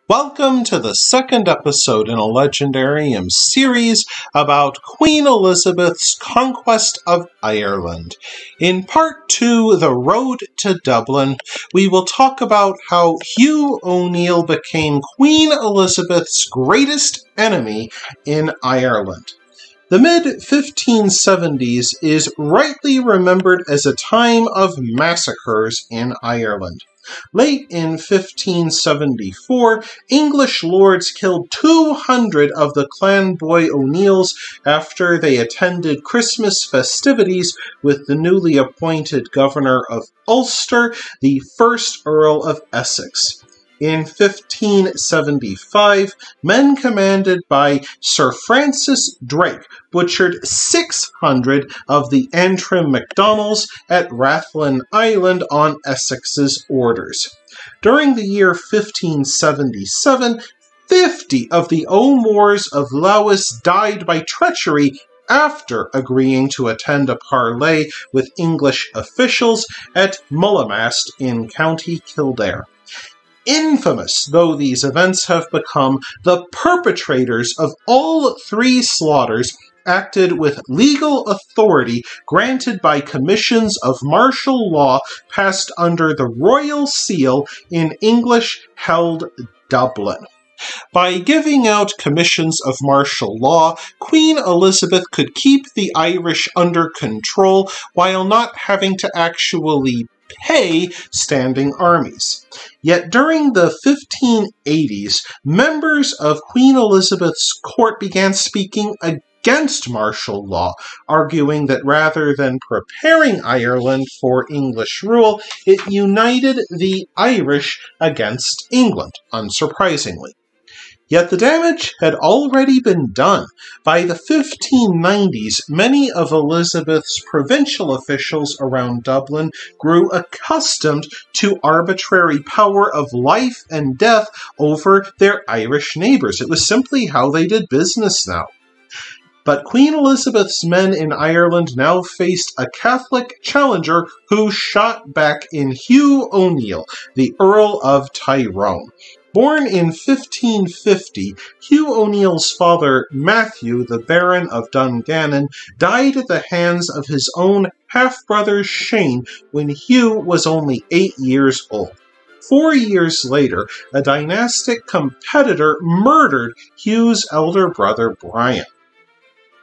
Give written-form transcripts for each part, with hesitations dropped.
Welcome to the second episode in a Legendarium series about Queen Elizabeth's conquest of Ireland. In part 2, The Road to Dublin, we will talk about how Hugh O'Neill became Queen Elizabeth's greatest enemy in Ireland. The mid-1570s is rightly remembered as a time of massacres in Ireland. Late in 1574, English lords killed 200 of the clan boy O'Neills after they attended Christmas festivities with the newly appointed governor of Ulster, the first Earl of Essex. In 1575, men commanded by Sir Francis Drake butchered 600 of the Antrim MacDonalds at Rathlin Island on Essex's orders. During the year 1577, 50 of the O'Moores of Lewis died by treachery after agreeing to attend a parley with English officials at Mullamast in County Kildare. Infamous though these events have become, the perpetrators of all three slaughters acted with legal authority granted by commissions of martial law passed under the royal seal in English-held Dublin. By giving out commissions of martial law, Queen Elizabeth could keep the Irish under control while not having to actually pay standing armies. Yet during the 1580s, members of Queen Elizabeth's court began speaking against martial law, arguing that rather than preparing Ireland for English rule, it united the Irish against England, unsurprisingly. Yet the damage had already been done. By the 1590s, many of Elizabeth's provincial officials around Dublin grew accustomed to arbitrary power of life and death over their Irish neighbors. It was simply how they did business now. But Queen Elizabeth's men in Ireland now faced a Catholic challenger who shot back in Hugh O'Neill, the Earl of Tyrone. Born in 1550, Hugh O'Neill's father, Matthew, the Baron of Dungannon, died at the hands of his own half-brother Shane when Hugh was only 8 years old. 4 years later, a dynastic competitor murdered Hugh's elder brother, Brian.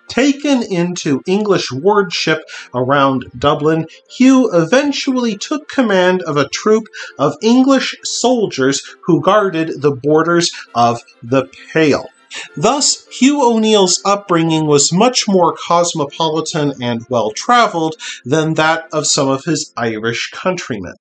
Taken into English wardship around Dublin, Hugh eventually took command of a troop of English soldiers who guarded the borders of the Pale. Thus, Hugh O'Neill's upbringing was much more cosmopolitan and well-traveled than that of some of his Irish countrymen.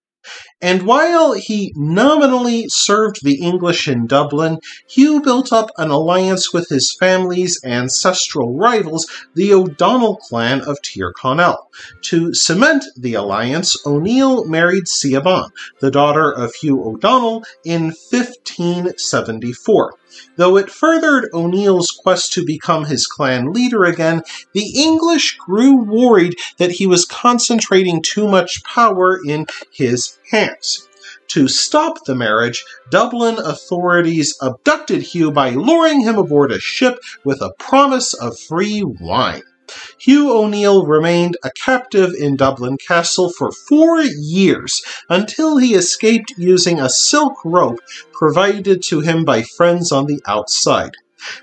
And while he nominally served the English in Dublin, Hugh built up an alliance with his family's ancestral rivals, the O'Donnell clan of Tyrconnell. To cement the alliance, O'Neill married Siobhan, the daughter of Hugh O'Donnell, in 1574. Though it furthered O'Neill's quest to become his clan leader again, the English grew worried that he was concentrating too much power in his hands. To stop the marriage, Dublin authorities abducted Hugh by luring him aboard a ship with a promise of free wine. Hugh O'Neill remained a captive in Dublin Castle for 4 years until he escaped using a silk rope provided to him by friends on the outside.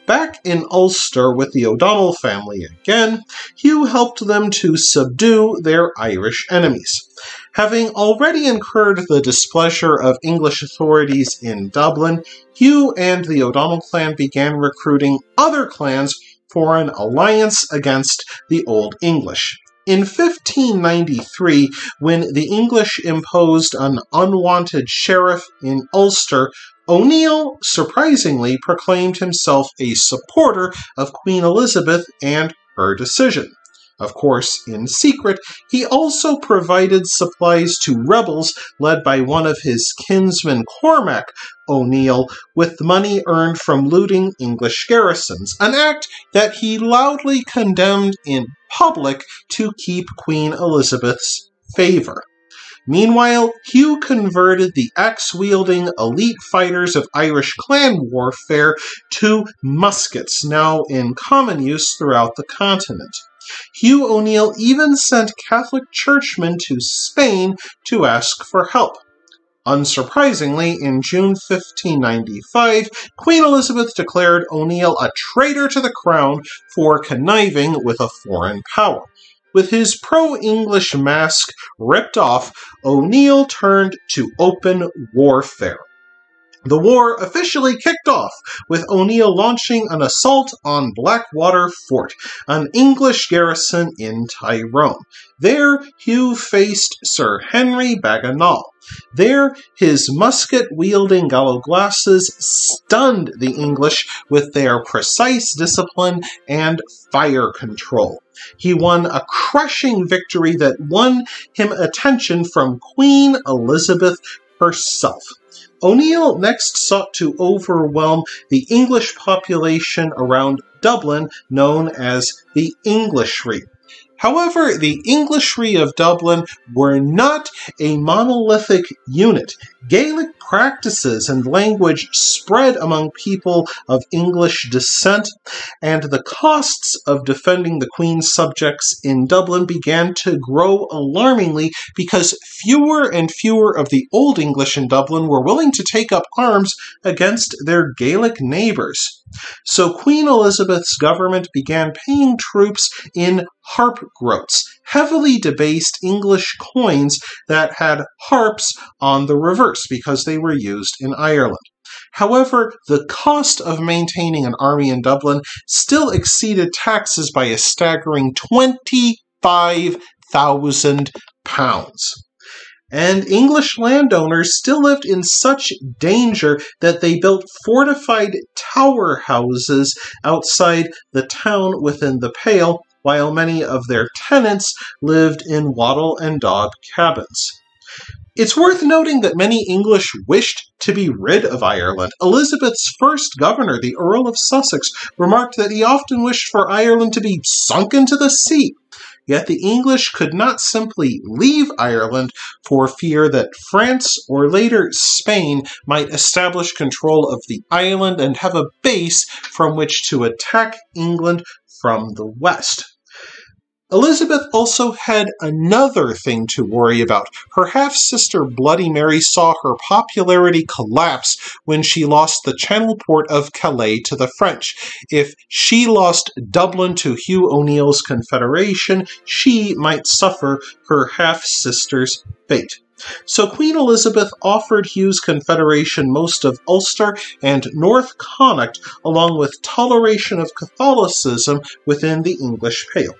Back in Ulster with the O'Donnell family again, Hugh helped them to subdue their Irish enemies. Having already incurred the displeasure of English authorities in Dublin, Hugh and the O'Donnell clan began recruiting other clans for an alliance against the Old English. In 1593, when the English imposed an unwanted sheriff in Ulster, O'Neill surprisingly proclaimed himself a supporter of Queen Elizabeth and her decision. Of course, in secret, he also provided supplies to rebels led by one of his kinsmen, Cormac O'Neill, with money earned from looting English garrisons, an act that he loudly condemned in public to keep Queen Elizabeth's favor. Meanwhile, Hugh converted the axe-wielding elite fighters of Irish clan warfare to muskets, now in common use throughout the continent. Hugh O'Neill even sent Catholic churchmen to Spain to ask for help. Unsurprisingly, in June 1595, Queen Elizabeth declared O'Neill a traitor to the crown for conniving with a foreign power. With his pro-English mask ripped off, O'Neill turned to open warfare. The war officially kicked off with O'Neill launching an assault on Blackwater Fort, an English garrison in Tyrone. There, Hugh faced Sir Henry Bagenal. There, his musket-wielding gallowglasses stunned the English with their precise discipline and fire control. He won a crushing victory that won him attention from Queen Elizabeth herself. O'Neill next sought to overwhelm the English population around Dublin, known as the Englishry. However, the Englishry of Dublin were not a monolithic unit. Gaelic practices and language spread among people of English descent, and the costs of defending the Queen's subjects in Dublin began to grow alarmingly because fewer and fewer of the Old English in Dublin were willing to take up arms against their Gaelic neighbours. So Queen Elizabeth's government began paying troops in harp groats, heavily debased English coins that had harps on the reverse because they were used in Ireland. However, the cost of maintaining an army in Dublin still exceeded taxes by a staggering £25,000. And English landowners still lived in such danger that they built fortified tower houses outside the town within the Pale, while many of their tenants lived in wattle and daub cabins. It's worth noting that many English wished to be rid of Ireland. Elizabeth's first governor, the Earl of Sussex, remarked that he often wished for Ireland to be sunk into the sea. Yet the English could not simply leave Ireland for fear that France or later Spain might establish control of the island and have a base from which to attack England from the west. Elizabeth also had another thing to worry about. Her half-sister Bloody Mary saw her popularity collapse when she lost the Channel port of Calais to the French. If she lost Dublin to Hugh O'Neill's Confederation, she might suffer her half-sister's fate. So Queen Elizabeth offered Hugh's Confederation most of Ulster and North Connacht, along with toleration of Catholicism within the English Pale.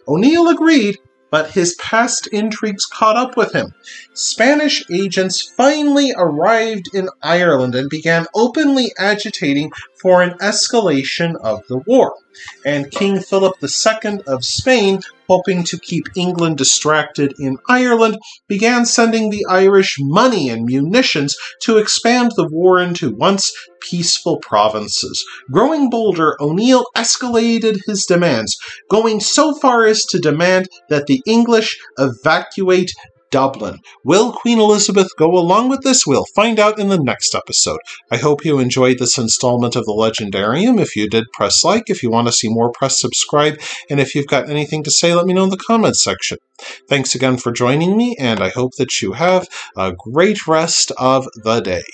O'Neill agreed, but his past intrigues caught up with him. Spanish agents finally arrived in Ireland and began openly agitating for an escalation of the war. And King Philip II of Spain, hoping to keep England distracted in Ireland, began sending the Irish money and munitions to expand the war into once peaceful provinces. Growing bolder, O'Neill escalated his demands, going so far as to demand that the English evacuate Dublin. Will Queen Elizabeth go along with this? We'll find out in the next episode. I hope you enjoyed this installment of the Legendarium. If you did, press like. If you want to see more, press subscribe. And if you've got anything to say, let me know in the comments section. Thanks again for joining me, and I hope that you have a great rest of the day.